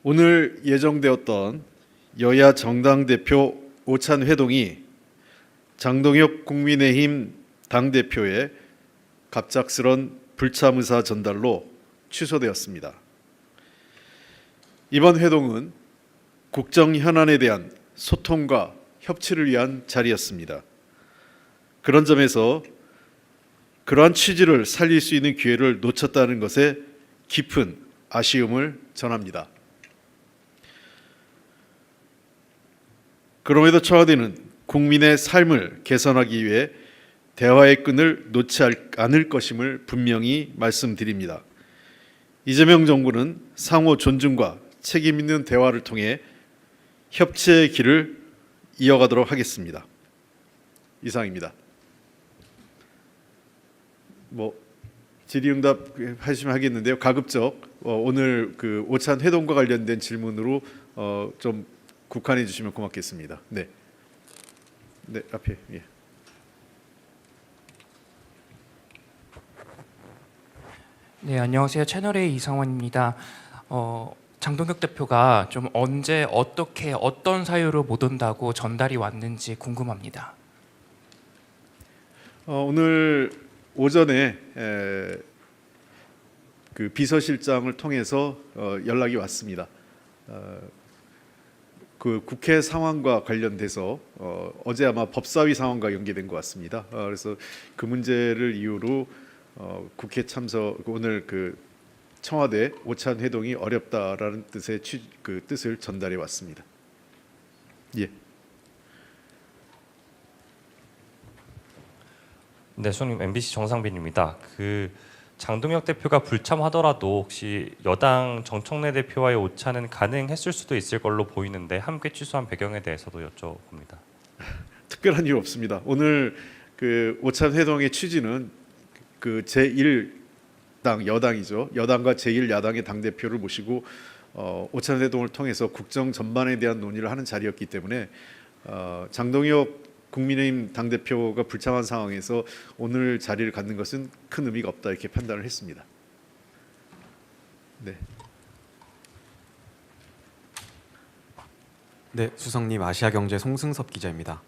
오늘 예정되었던 여야 정당 대표 오찬 회동이 장동혁 국민의힘 당대표의 갑작스런 불참 의사 전달로 취소되었습니다. 이번 회동은 국정 현안에 대한 소통과 협치를 위한 자리였습니다. 그런 점에서 그러한 취지를 살릴 수 있는 기회를 놓쳤다는 것에 깊은 아쉬움을 전합니다. 그럼에도 청와대는 국민의 삶을 개선하기 위해 대화의 끈을 놓지 않을 것임을 분명히 말씀드립니다. 이재명 정부는 상호 존중과 책임 있는 대화를 통해 협치의 길을 이어가도록 하겠습니다. 이상입니다. 질의응답 하시면 하겠는데요. 가급적 오늘 그 오찬 회동과 관련된 질문으로 좀 국한해 주시면 고맙겠습니다. 네, 앞에. 예. 네, 안녕하세요. 채널A 이상원입니다. 장동혁 대표가 좀 언제 어떻게 어떤 사유로 못 온다고 전달이 왔는지 궁금합니다. 오늘 오전에 그 비서실장을 통해서 연락이 왔습니다. 그 국회 상황과 관련돼서 어제 아마 법사위 상황과 연계된 것 같습니다. 그래서 그 문제를 이유로 국회 참석 오늘 그 청와대 오찬 회동이 어렵다라는 뜻의 그 뜻을 전달해 왔습니다. 예. 네, 손님 MBC 정상빈입니다. 그 장동혁 대표가 불참하더라도 혹시 여당 정청래 대표와의 오찬은 가능했을 수도 있을 걸로 보이는데 함께 취소한 배경에 대해서도 여쭤봅니다. 특별한 이유 없습니다. 오늘 그 오찬 회동의 취지는 그 제1당 여당이죠. 여당과 제1야당의 당 대표를 모시고 오찬 회동을 통해서 국정 전반에 대한 논의를 하는 자리였기 때문에 장동혁 국민의힘 당대표가 불참한 상황에서 오늘 자리를 갖는 것은 큰 의미가 없다 이렇게 판단을 했습니다. 네. 네, 수석님 아시아경제 송승섭 기자입니다.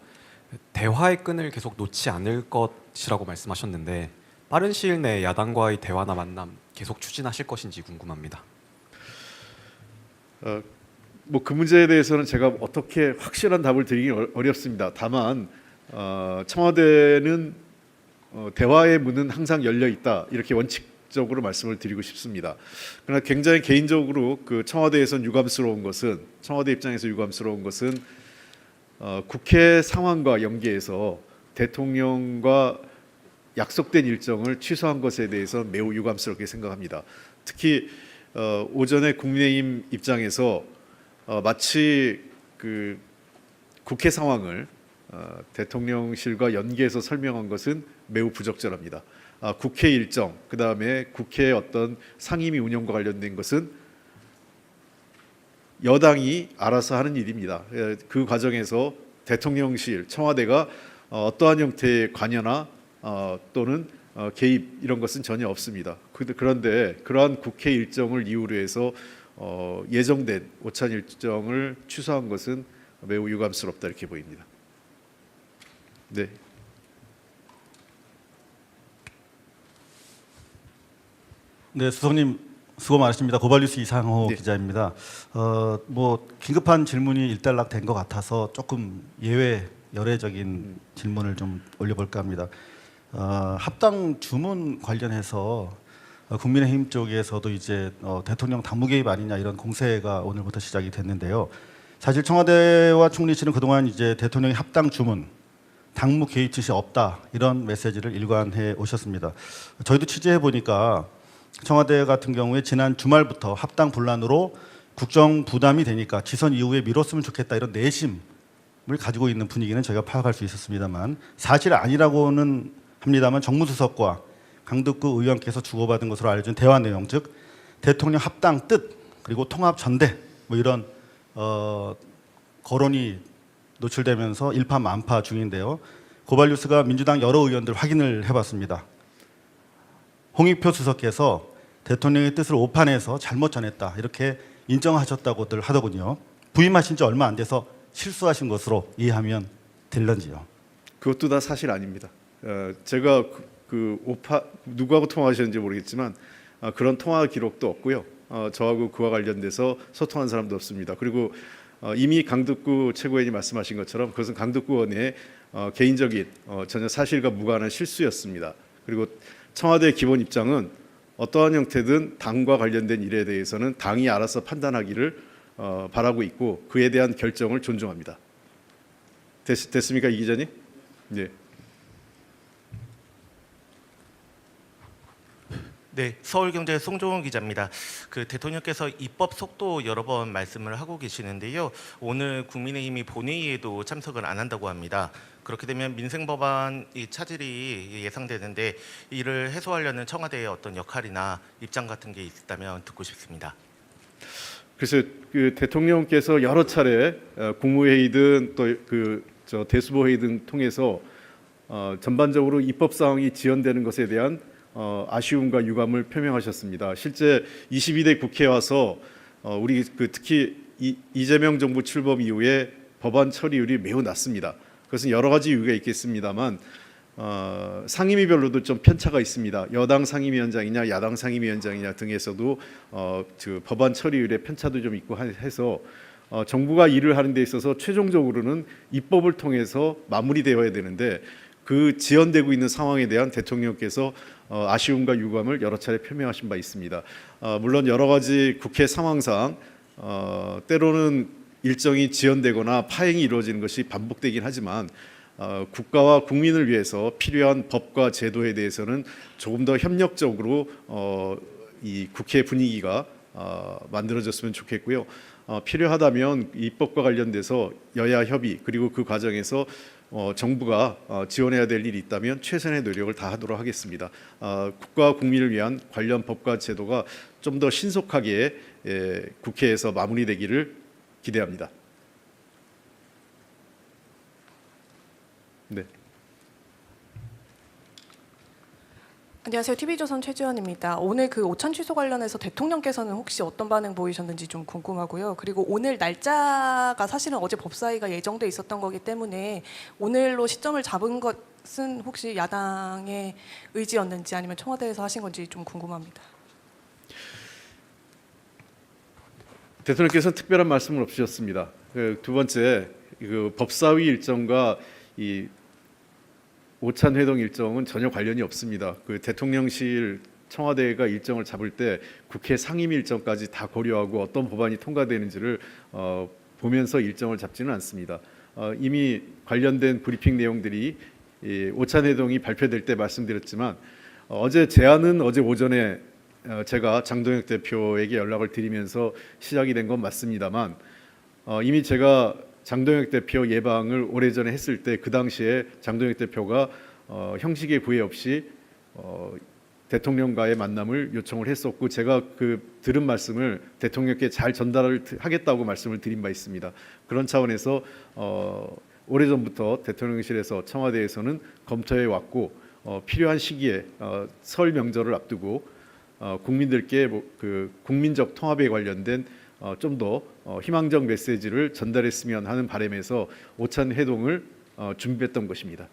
대화의 끈을 계속 놓지 않을 것이라고 말씀하셨는데 빠른 시일 내에 야당과의 대화나 만남 계속 추진하실 것인지 궁금합니다. 그 문제에 대해서는 제가 어떻게 확실한 답을 드리기 어렵습니다. 다만 청와대는 대화의 문은 항상 열려 있다 이렇게 원칙적으로 말씀을 드리고 싶습니다. 그러나 굉장히 개인적으로 그 청와대 입장에서 유감스러운 것은 국회 상황과 연계해서 대통령과 약속된 일정을 취소한 것에 대해서 매우 유감스럽게 생각합니다. 특히 오전에 국민의힘 입장에서 마치 그 국회 상황을 대통령실과 연계해서 설명한 것은 매우 부적절합니다. 국회 일정, 그 다음에 국회 어떤 상임위 운영과 관련된 것은 여당이 알아서 하는 일입니다. 그 과정에서 대통령실, 청와대가 어떠한 형태의 관여나 또는 개입 이런 것은 전혀 없습니다. 그런데 그러한 국회 일정을 이유로 해서 예정된 오찬 일정을 취소한 것은 매우 유감스럽다 이렇게 보입니다. 네. 네, 수석님 수고 많으십니다. 고발뉴스 이상호 네. 기자입니다. 긴급한 질문이 일단락 된 것 같아서 조금 열애적인 질문을 좀 올려볼까 합니다. 합당 주문 관련해서 국민의힘 쪽에서도 이제 대통령 당무 개입 아니냐 이런 공세가 오늘부터 시작이 됐는데요. 사실 청와대와 총리실은 그동안 이제 대통령의 합당 주문, 당무 개입 뜻이 없다 이런 메시지를 일관해 오셨습니다. 저희도 취재해 보니까 청와대 같은 경우에 지난 주말부터 합당 분란으로 국정 부담이 되니까 지선 이후에 미뤘으면 좋겠다 이런 내심을 가지고 있는 분위기는 저희가 파악할 수 있었습니다만 사실 아니라고는 합니다만 정무수석과 강덕구 의원께서 주고받은 것으로 알려진 대화 내용, 즉 대통령 합당 뜻 그리고 통합 전대 이런 거론이 노출되면서 일파만파 중인데요. 고발뉴스가 민주당 여러 의원들 확인을 해봤습니다. 홍익표 수석께서 대통령의 뜻을 오판해서 잘못 전했다 이렇게 인정하셨다고들 하더군요. 부임하신 지 얼마 안 돼서 실수하신 것으로 이해하면 될런지요. 그것도 다 사실 아닙니다. 제가 누구하고 통화하셨는지 모르겠지만 그런 통화 기록도 없고요. 저하고 그와 관련돼서 소통한 사람도 없습니다. 그리고 이미 강덕구 최고위원이 말씀하신 것처럼 그것은 강덕구 의원의 개인적인 전혀 사실과 무관한 실수였습니다. 그리고 청와대의 기본 입장은 어떠한 형태든 당과 관련된 일에 대해서는 당이 알아서 판단하기를 바라고 있고 그에 대한 결정을 존중합니다. 됐습니까, 이 기자님? 네. 네, 서울경제 송종훈 기자입니다. 그 대통령께서 입법 속도 여러 번 말씀을 하고 계시는데요. 오늘 국민의힘이 본회의에도 참석을 안 한다고 합니다. 그렇게 되면 민생법안이 차질이 예상되는데 이를 해소하려는 청와대의 어떤 역할이나 입장 같은 게 있다면 듣고 싶습니다. 그래서 그 대통령께서 여러 차례 국무회의든 또 대수보회의 등 통해서 전반적으로 입법 사항이 지연되는 것에 대한 아쉬움과 유감을 표명하셨습니다. 실제 22대 국회에 와서 우리 특히 이재명 정부 출범 이후에 법안 처리율이 매우 낮습니다. 그것은 여러 가지 이유가 있겠습니다만 상임위별로도 좀 편차가 있습니다. 여당 상임위원장이냐 야당 상임위원장이냐 등에서도 법안 처리율의 편차도 좀 있고 해서 정부가 일을 하는 데 있어서 최종적으로는 입법을 통해서 마무리되어야 되는데 그 지연되고 있는 상황에 대한 대통령께서 아쉬움과 유감을 여러 차례 표명하신 바 있습니다. 물론 여러 가지 국회 상황상 때로는 일정이 지연되거나 파행이 이루어지는 것이 반복되긴 하지만 국가와 국민을 위해서 필요한 법과 제도에 대해서는 조금 더 협력적으로 이 국회 분위기가 만들어졌으면 좋겠고요. 필요하다면 입법과 관련돼서 여야 협의 그리고 그 과정에서 정부가 지원해야 될 일이 있다면 최선의 노력을 다하도록 하겠습니다. 국가와 국민을 위한 관련 법과 제도가 좀 더 신속하게 국회에서 마무리되기를 기대합니다. 네. 안녕하세요. TV조선 최지원입니다. 오늘 그 오찬 취소 관련해서 대통령께서는 혹시 어떤 반응 보이셨는지 좀 궁금하고요. 그리고 오늘 날짜가 사실은 어제 법사위가 예정돼 있었던 거기 때문에 오늘로 시점을 잡은 것은 혹시 야당의 의지였는지 아니면 청와대에서 하신 건지 좀 궁금합니다. 대통령께서는 특별한 말씀을 없으셨습니다. 두 번째, 법사위 일정과 이 오찬 회동 일정은 전혀 관련이 없습니다. 대통령실 청와대가 일정을 잡을 때 국회 상임 일정까지 다 고려하고 어떤 법안이 통과되는지를 보면서 일정을 잡지는 않습니다. 이미 관련된 브리핑 내용들이 오찬 회동이 발표될 때 말씀드렸지만 어제 제안은 어제 오전에 제가 장동혁 대표에게 연락을 드리면서 시작이 된 건 맞습니다만 이미 제가 장동혁 대표 예방을 오래전에 했을 때 그 당시에 장동혁 대표가 형식의 구애 없이 대통령과의 만남을 요청을 했었고 제가 들은 말씀을 대통령께 잘 전달을 하겠다고 말씀을 드린 바 있습니다. 그런 차원에서 오래전부터 대통령실에서 청와대에서는 검토해 왔고 필요한 시기에 설 명절을 앞두고 국민들께 국민적 통합에 관련된 좀 더 희망적 메시지를 전달했으면 하는 바람에서 오찬 회동을 준비했던 것입니다.